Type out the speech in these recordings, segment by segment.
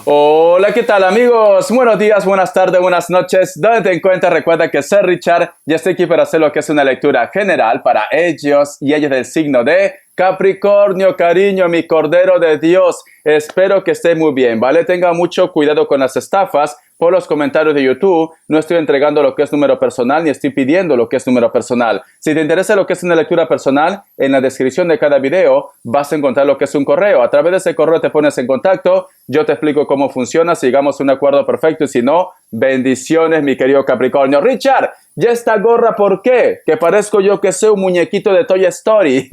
Hola, ¿qué tal amigos? Buenos días, buenas tardes, buenas noches. ¿Dónde te encuentras? Recuerda que soy Richard y estoy aquí para hacer lo que es una lectura general para ellos y ellas del signo de Capricornio, cariño, mi cordero de Dios. Espero que esté muy bien, ¿vale? Tenga mucho cuidado con las estafas. Por los comentarios de YouTube, no estoy entregando lo que es número personal ni estoy pidiendo lo que es número personal. Si te interesa lo que es una lectura personal, en la descripción de cada video vas a encontrar lo que es un correo. A través de ese correo te pones en contacto, yo te explico cómo funciona, si llegamos a un acuerdo perfecto y si no, bendiciones mi querido Capricornio. Richard, ¿ya esta gorra por qué? Que parezco yo que soy un muñequito de Toy Story.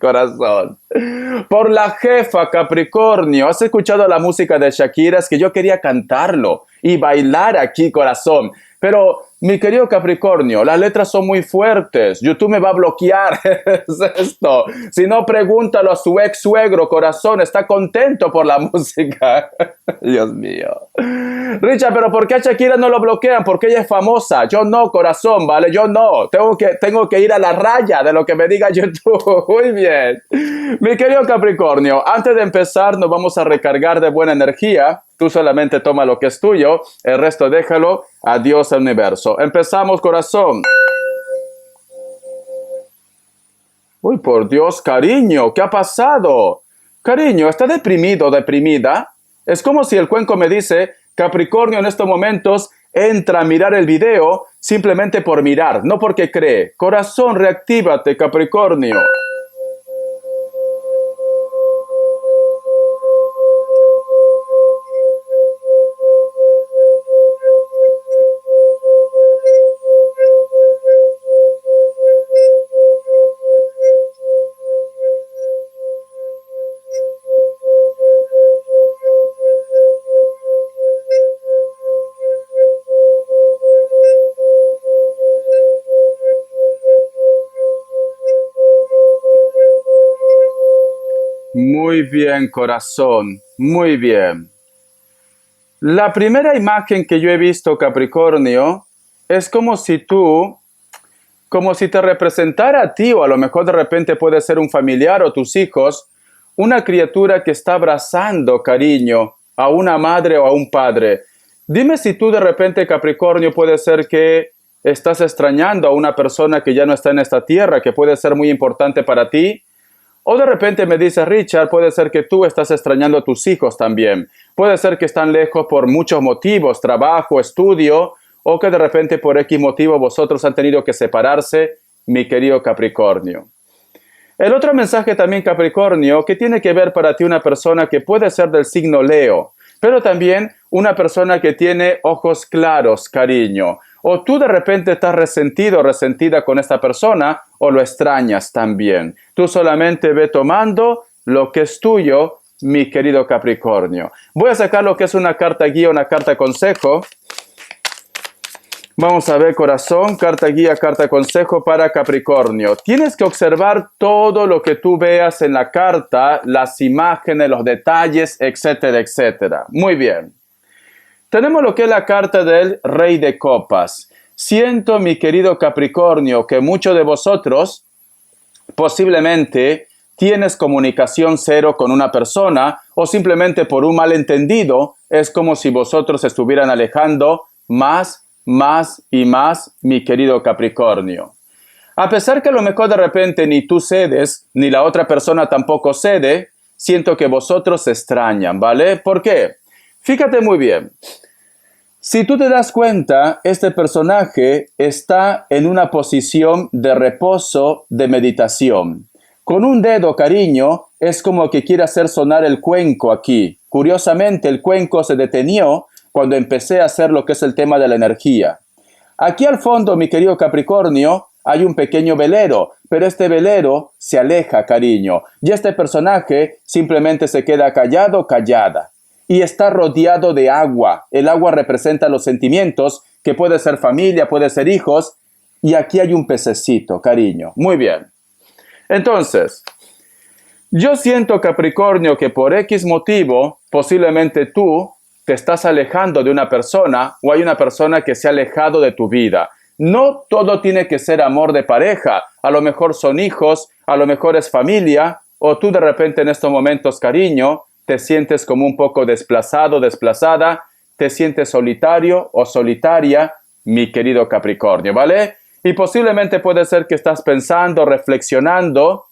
Corazón. Por la jefa Capricornio. ¿Has escuchado la música de Shakira? Es que yo quería cantarlo y bailar aquí, corazón. Pero, mi querido Capricornio, las letras son muy fuertes. YouTube me va a bloquear. Es esto. Si no, pregúntalo a su ex suegro, corazón. Está contento por la música. Dios mío. Richard, pero ¿por qué a Shakira no lo bloquean? Porque ella es famosa. Yo no, corazón, ¿vale? Yo no. Tengo que ir a la raya de lo que me diga YouTube. Muy bien. Mi querido Capricornio, antes de empezar nos vamos a recargar de buena energía. Tú solamente toma lo que es tuyo, el resto déjalo a Dios al universo. Empezamos, corazón. Uy, por Dios, cariño, ¿qué ha pasado? Cariño, ¿está deprimido o deprimida? Es como si el cuenco me dice, Capricornio en estos momentos entra a mirar el video simplemente por mirar, no porque cree. Corazón, reactívate, Capricornio. Muy bien, corazón, muy bien. La primera imagen que yo he visto, Capricornio, es como si te representara a ti, o a lo mejor de repente puede ser un familiar o tus hijos, una criatura que está abrazando, cariño, a una madre o a un padre. Dime si tú de repente, Capricornio, puede ser que estás extrañando a una persona que ya no está en esta tierra, que puede ser muy importante para ti. O de repente me dice Richard, puede ser que tú estás extrañando a tus hijos también. Puede ser que están lejos por muchos motivos, trabajo, estudio, o que de repente por X motivo vosotros han tenido que separarse, mi querido Capricornio. El otro mensaje también, Capricornio, que tiene que ver para ti una persona que puede ser del signo Leo, pero también una persona que tiene ojos claros, cariño. O tú de repente estás resentido o resentida con esta persona o lo extrañas también. Tú solamente ve tomando lo que es tuyo, mi querido Capricornio. Voy a sacar lo que es una carta guía, una carta consejo. Vamos a ver, corazón, carta guía, carta consejo para Capricornio. Tienes que observar todo lo que tú veas en la carta, las imágenes, los detalles, etcétera, etcétera. Muy bien. Tenemos lo que es la carta del Rey de Copas. Siento, mi querido Capricornio, que muchos de vosotros posiblemente tienes comunicación cero con una persona o simplemente por un malentendido es como si vosotros estuvieran alejando más y más, mi querido Capricornio. A pesar que a lo mejor de repente ni tú cedes, ni la otra persona tampoco cede, siento que vosotros se extrañan, ¿vale? ¿Por qué? Fíjate muy bien. Si tú te das cuenta, este personaje está en una posición de reposo, de meditación. Con un dedo, cariño, es como que quiere hacer sonar el cuenco aquí. Curiosamente, el cuenco se detenió cuando empecé a hacer lo que es el tema de la energía. Aquí al fondo, mi querido Capricornio, hay un pequeño velero, pero este velero se aleja, cariño. Y este personaje simplemente se queda callado, callada. Y está rodeado de agua. El agua representa los sentimientos, que puede ser familia, puede ser hijos. Y aquí hay un pececito, cariño. Muy bien. Entonces, yo siento, Capricornio, que por X motivo, posiblemente tú te estás alejando de una persona o hay una persona que se ha alejado de tu vida. No todo tiene que ser amor de pareja. A lo mejor son hijos, a lo mejor es familia, o tú de repente en estos momentos, cariño, te sientes como un poco desplazado, desplazada, te sientes solitario o solitaria, mi querido Capricornio, ¿vale? Y posiblemente puede ser que estás pensando, reflexionando,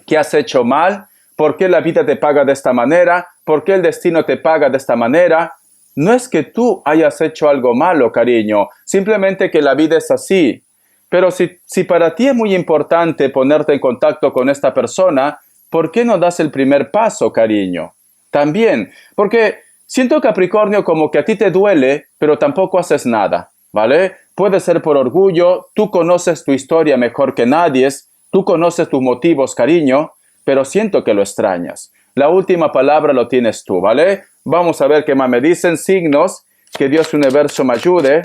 ¿qué has hecho mal? ¿Por qué la vida te paga de esta manera? ¿Por qué el destino te paga de esta manera? No es que tú hayas hecho algo malo, cariño, simplemente que la vida es así. Pero si para ti es muy importante ponerte en contacto con esta persona, ¿por qué no das el primer paso, cariño? También, porque siento, Capricornio, como que a ti te duele, pero tampoco haces nada, ¿vale? Puede ser por orgullo, tú conoces tu historia mejor que nadie, tú conoces tus motivos, cariño, pero siento que lo extrañas. La última palabra lo tienes tú, ¿vale? Vamos a ver qué más me dicen. Signos, que Dios Universo me ayude.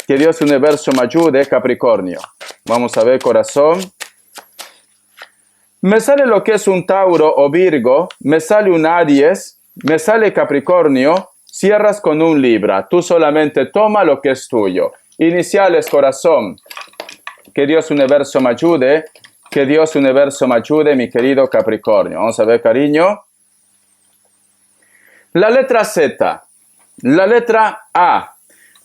Que Dios Universo me ayude, Capricornio. Vamos a ver, corazón. Me sale lo que es un Tauro o Virgo, me sale un Aries, me sale Capricornio, cierras con un Libra. Tú solamente toma lo que es tuyo. Iniciales, corazón. Que Dios Universo me ayude. Que Dios Universo me ayude, mi querido Capricornio. Vamos a ver, cariño. La letra Z, la letra A,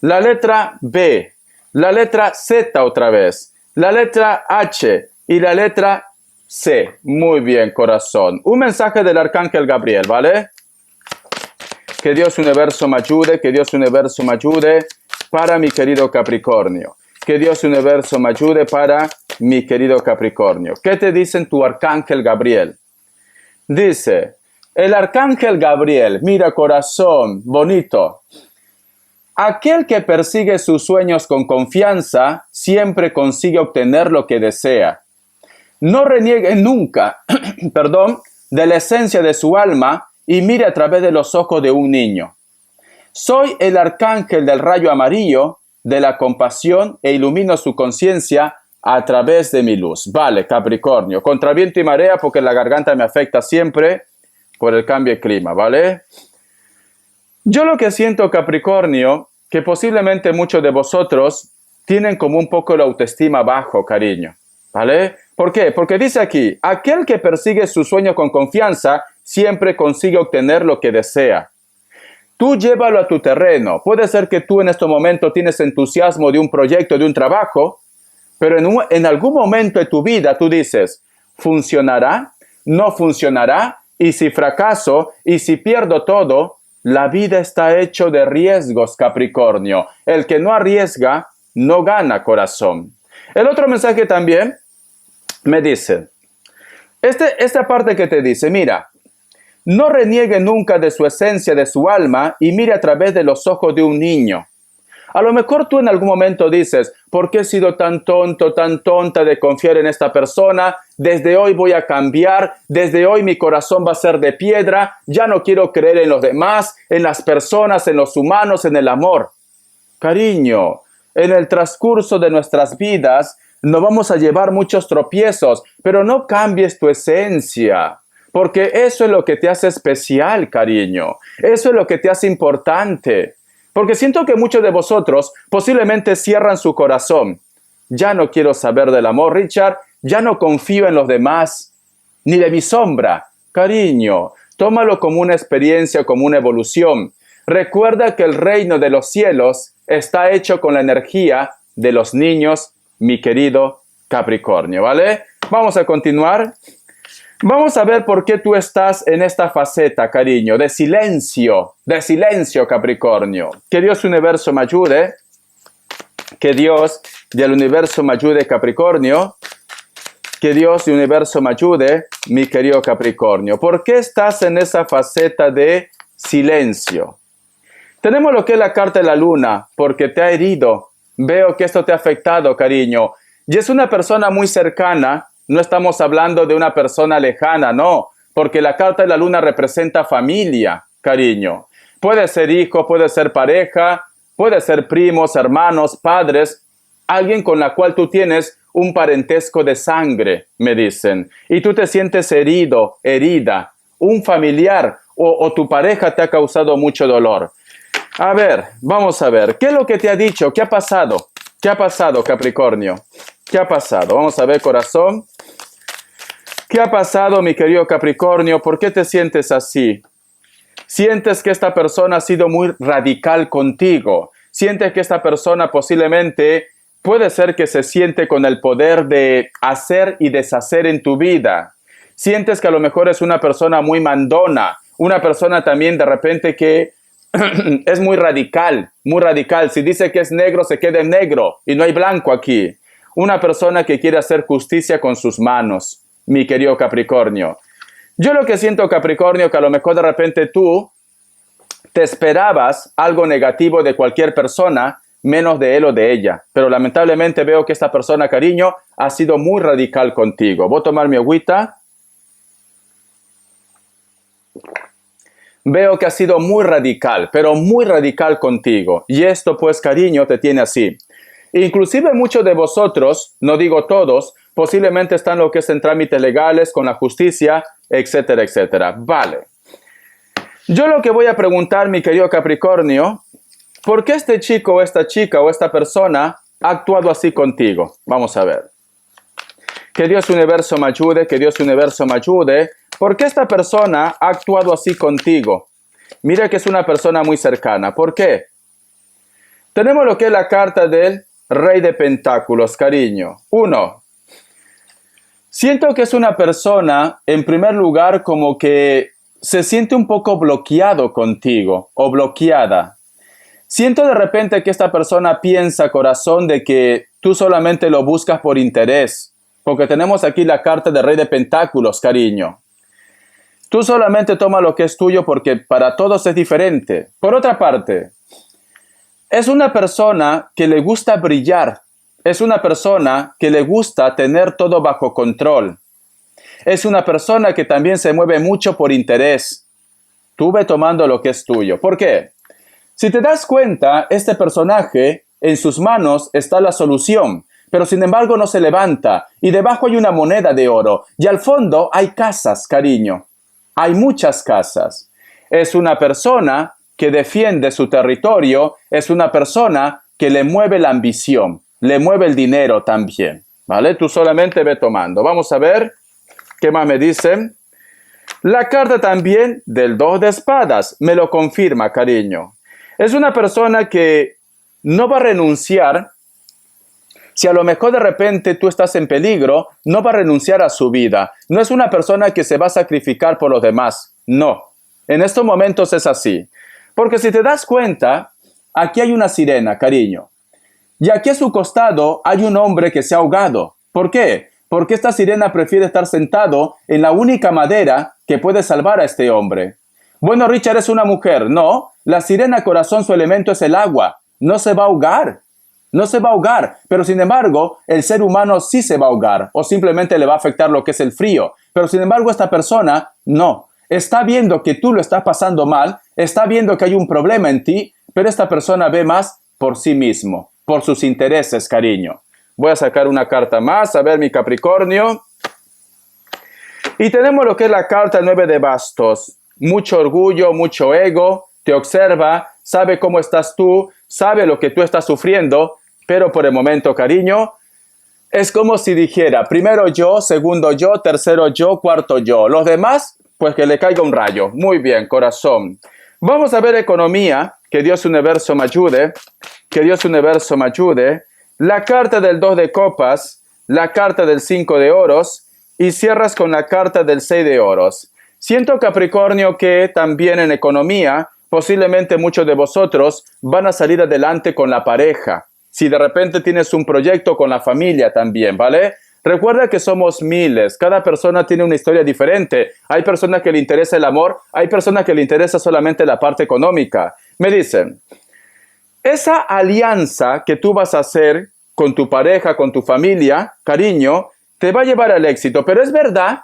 la letra B, la letra Z otra vez, la letra H y la letra C. Muy bien, corazón. Un mensaje del Arcángel Gabriel, ¿vale? Que Dios Universo me ayude, que Dios Universo me ayude para mi querido Capricornio. Que Dios Universo me ayude para mi querido Capricornio. ¿Qué te dice tu Arcángel Gabriel? Dice, el Arcángel Gabriel, mira, corazón, bonito. Aquel que persigue sus sueños con confianza siempre consigue obtener lo que desea. No reniegue nunca, perdón, de la esencia de su alma y mire a través de los ojos de un niño. Soy el arcángel del rayo amarillo, de la compasión e ilumino su conciencia a través de mi luz. Vale, Capricornio, contra viento y marea porque la garganta me afecta siempre por el cambio de clima, ¿vale? Yo lo que siento, Capricornio, que posiblemente muchos de vosotros tienen como un poco la autoestima bajo, cariño, ¿vale? ¿Por qué? Porque dice aquí, aquel que persigue su sueño con confianza siempre consigue obtener lo que desea. Tú llévalo a tu terreno. Puede ser que tú en este momento tienes entusiasmo de un proyecto, de un trabajo, pero en algún momento de tu vida tú dices, ¿funcionará? ¿No funcionará? Y si fracaso, y si pierdo todo, la vida está hecha de riesgos, Capricornio. El que no arriesga, no gana, corazón. El otro mensaje también me dice, esta parte que te dice, mira, no reniegue nunca de su esencia, de su alma, y mire a través de los ojos de un niño. A lo mejor tú en algún momento dices, ¿por qué he sido tan tonto, tan tonta de confiar en esta persona? Desde hoy voy a cambiar, desde hoy mi corazón va a ser de piedra, ya no quiero creer en los demás, en las personas, en los humanos, en el amor. Cariño, en el transcurso de nuestras vidas nos vamos a llevar muchos tropiezos, pero no cambies tu esencia. Porque eso es lo que te hace especial, cariño. Eso es lo que te hace importante. Porque siento que muchos de vosotros posiblemente cierran su corazón. Ya no quiero saber del amor, Richard. Ya no confío en los demás, ni de mi sombra. Cariño, tómalo como una experiencia, como una evolución. Recuerda que el reino de los cielos está hecho con la energía de los niños, mi querido Capricornio, ¿vale? Vamos a continuar. Vamos a ver por qué tú estás en esta faceta, cariño, de silencio, Capricornio. Que Dios Universo me ayude, que Dios del Universo me ayude, Capricornio, que Dios del Universo me ayude, mi querido Capricornio. ¿Por qué estás en esa faceta de silencio? Tenemos lo que es la carta de la luna, porque te ha herido. Veo que esto te ha afectado, cariño. Y es una persona muy cercana. No estamos hablando de una persona lejana, no, porque la carta de la luna representa familia, cariño. Puede ser hijo, puede ser pareja, puede ser primos, hermanos, padres, alguien con la cual tú tienes un parentesco de sangre, me dicen. Y tú te sientes herido, herida, un familiar o tu pareja te ha causado mucho dolor. A ver, vamos a ver, ¿qué es lo que te ha dicho? ¿Qué ha pasado? ¿Qué ha pasado, Capricornio? ¿Qué ha pasado? Vamos a ver, corazón. ¿Qué ha pasado, mi querido Capricornio? ¿Por qué te sientes así? Sientes que esta persona ha sido muy radical contigo. Sientes que esta persona posiblemente puede ser que se siente con el poder de hacer y deshacer en tu vida. Sientes que a lo mejor es una persona muy mandona, una persona también de repente que es muy radical, muy radical. Si dice que es negro, se queda en negro y no hay blanco aquí. Una persona que quiere hacer justicia con sus manos, mi querido Capricornio. Yo lo que siento, Capricornio, que a lo mejor de repente tú te esperabas algo negativo de cualquier persona, menos de él o de ella. Pero lamentablemente veo que esta persona, cariño, ha sido muy radical contigo. Voy a tomar mi agüita. Veo que ha sido muy radical, pero muy radical contigo. Y esto, pues, cariño, te tiene así. Inclusive muchos de vosotros, no digo todos, posiblemente están lo que es en trámites legales, con la justicia, etcétera, etcétera. Vale. Yo lo que voy a preguntar, mi querido Capricornio, ¿por qué este chico o esta chica o esta persona ha actuado así contigo? Vamos a ver. Que Dios Universo me ayude, que Dios Universo me ayude. ¿Por qué esta persona ha actuado así contigo? Mira que es una persona muy cercana. ¿Por qué? Tenemos lo que es la carta del Rey de Pentáculos, cariño. 1. Siento que es una persona, en primer lugar, como que se siente un poco bloqueado contigo o bloqueada. Siento de repente que esta persona piensa, corazón, de que tú solamente lo buscas por interés. Porque tenemos aquí la carta del Rey de Pentáculos, cariño. Tú solamente tomas lo que es tuyo porque para todos es diferente. Por otra parte, es una persona que le gusta brillar. Es una persona que le gusta tener todo bajo control. Es una persona que también se mueve mucho por interés. Tú ve tomando lo que es tuyo. ¿Por qué? Si te das cuenta, este personaje, en sus manos está la solución, pero sin embargo no se levanta. Y debajo hay una moneda de oro. Y al fondo hay casas, cariño. Hay muchas casas. Es una persona que defiende su territorio. Es una persona que le mueve la ambición. Le mueve el dinero también. ¿Vale? Tú solamente ve tomando. Vamos a ver qué más me dicen. La carta también del 2 de espadas me lo confirma, cariño. Es una persona que no va a renunciar. Si a lo mejor de repente tú estás en peligro, no va a renunciar a su vida. No es una persona que se va a sacrificar por los demás. No. En estos momentos es así. Porque si te das cuenta, aquí hay una sirena, cariño. Y aquí a su costado hay un hombre que se ha ahogado. ¿Por qué? Porque esta sirena prefiere estar sentado en la única madera que puede salvar a este hombre. Bueno, Richard es una mujer. No, la sirena, corazón, su elemento es el agua. No se va a ahogar. No se va a ahogar, pero sin embargo, el ser humano sí se va a ahogar o simplemente le va a afectar lo que es el frío. Pero sin embargo, esta persona no. Está viendo que tú lo estás pasando mal, está viendo que hay un problema en ti, pero esta persona ve más por sí mismo, por sus intereses, cariño. Voy a sacar una carta más, a ver, mi Capricornio. Y tenemos lo que es la carta 9 de bastos. Mucho orgullo, mucho ego, te observa, sabe cómo estás tú, sabe lo que tú estás sufriendo, pero por el momento, cariño, es como si dijera, primero yo, segundo yo, tercero yo, cuarto yo. Los demás, pues que le caiga un rayo. Muy bien, corazón. Vamos a ver economía, que Dios Universo me ayude, que Dios Universo me ayude. La carta del 2 de copas, la carta del 5 de oros y cierras con la carta del 6 de oros. Siento, Capricornio, que también en economía, posiblemente muchos de vosotros van a salir adelante con la pareja. Si de repente tienes un proyecto con la familia también, ¿vale? Recuerda que somos miles, cada persona tiene una historia diferente. Hay personas que le interesa el amor, hay personas que le interesa solamente la parte económica. Me dicen, esa alianza que tú vas a hacer con tu pareja, con tu familia, cariño, te va a llevar al éxito. Pero es verdad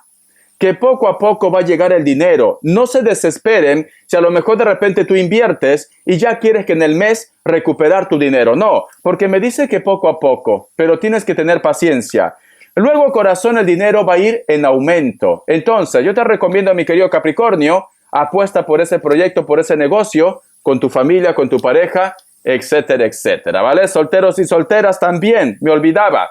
que poco a poco va a llegar el dinero. No se desesperen si a lo mejor de repente tú inviertes y ya quieres que en el mes recuperar tu dinero. No, porque me dice que poco a poco, pero tienes que tener paciencia. Luego, corazón, el dinero va a ir en aumento. Entonces, yo te recomiendo, mi querido Capricornio, apuesta por ese proyecto, por ese negocio, con tu familia, con tu pareja, etcétera, etcétera, ¿vale? Solteros y solteras también, me olvidaba.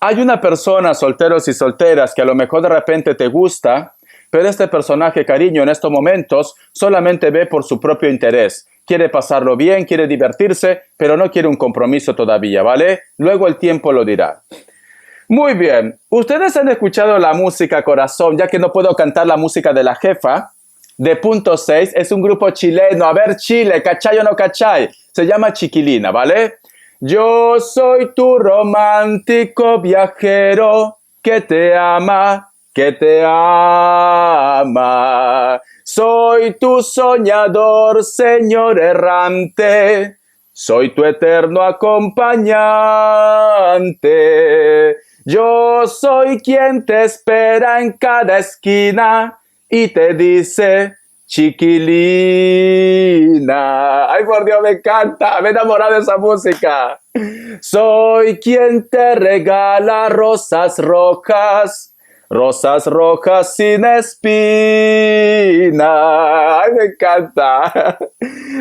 Hay una persona, solteros y solteras, que a lo mejor de repente te gusta, pero este personaje, cariño, en estos momentos solamente ve por su propio interés. Quiere pasarlo bien, quiere divertirse, pero no quiere un compromiso todavía, ¿vale? Luego el tiempo lo dirá. Muy bien. ¿Ustedes han escuchado la música Corazón? Ya que no puedo cantar la música de la jefa. De Punto 6, es un grupo chileno. A ver, Chile, ¿cachai o no cachai? Se llama Chiquilina, ¿vale? Yo soy tu romántico viajero que te ama, que te ama. Soy tu soñador, señor errante. Soy tu eterno acompañante. Yo soy quien te espera en cada esquina y te dice, chiquilina. Ay, por Dios, me encanta, me he enamorado de esa música. Soy quien te regala rosas rojas sin espina. Ay, me encanta.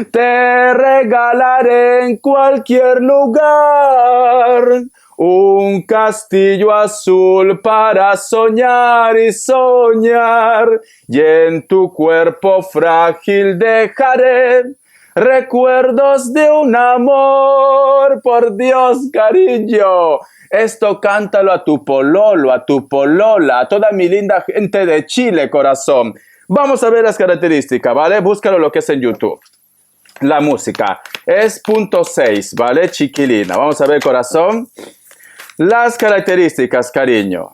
Te regalaré en cualquier lugar un castillo azul para soñar y soñar, y en tu cuerpo frágil dejaré recuerdos de un amor. Por Dios, cariño. Esto cántalo a tu pololo, a tu polola, a toda mi linda gente de Chile, corazón. Vamos a ver las características, ¿vale? Búscalo lo que es en YouTube. La música es Punto 6, ¿vale? Chiquilina. Vamos a ver, corazón. Las características, cariño.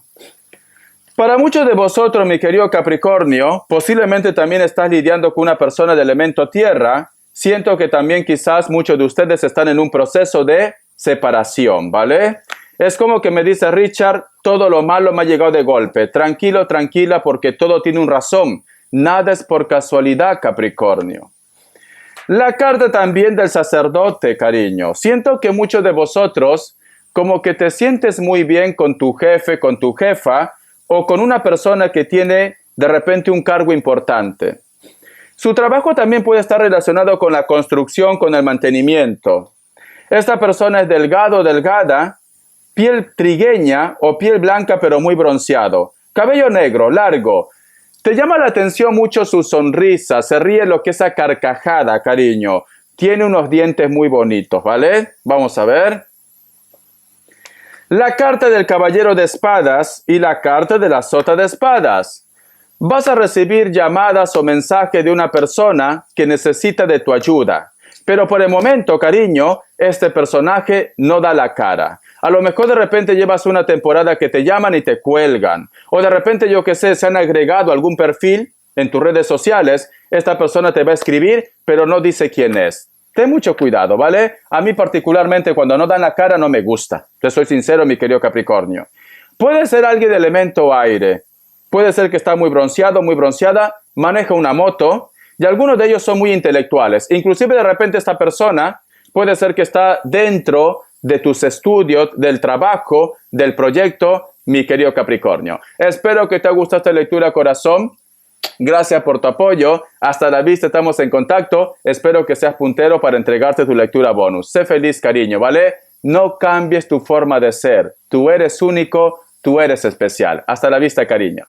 Para muchos de vosotros, mi querido Capricornio, posiblemente también estás lidiando con una persona de elemento tierra. Siento que también quizás muchos de ustedes están en un proceso de separación, ¿vale? Es como que me dice Richard, todo lo malo me ha llegado de golpe. Tranquilo, tranquila, porque todo tiene un razón. Nada es por casualidad, Capricornio. La carta también del sacerdote, cariño. Siento que muchos de vosotros como que te sientes muy bien con tu jefe, con tu jefa, o con una persona que tiene de repente un cargo importante. Su trabajo también puede estar relacionado con la construcción, con el mantenimiento. Esta persona es delgado, delgada, piel trigueña o piel blanca pero muy bronceado, cabello negro, largo. Te llama la atención mucho su sonrisa, se ríe lo que es a carcajada, cariño. Tiene unos dientes muy bonitos, ¿vale? Vamos a ver. La carta del caballero de espadas y la carta de la sota de espadas. Vas a recibir llamadas o mensajes de una persona que necesita de tu ayuda. Pero por el momento, cariño, este personaje no da la cara. A lo mejor de repente llevas una temporada que te llaman y te cuelgan. O de repente, yo qué sé, se han agregado algún perfil en tus redes sociales. Esta persona te va a escribir, pero no dice quién es. Ten mucho cuidado, ¿vale? A mí particularmente cuando no dan la cara no me gusta. Te soy sincero, mi querido Capricornio. Puede ser alguien de elemento aire. Puede ser que está muy bronceado, muy bronceada, maneja una moto y algunos de ellos son muy intelectuales. Inclusive de repente esta persona puede ser que está dentro de tus estudios, del trabajo, del proyecto, mi querido Capricornio. Espero que te haya gustado esta lectura, corazón. Gracias por tu apoyo. Hasta la vista, estamos en contacto. Espero que seas puntero para entregarte tu lectura bonus. Sé feliz, cariño, ¿vale? No cambies tu forma de ser. Tú eres único, tú eres especial. Hasta la vista, cariño.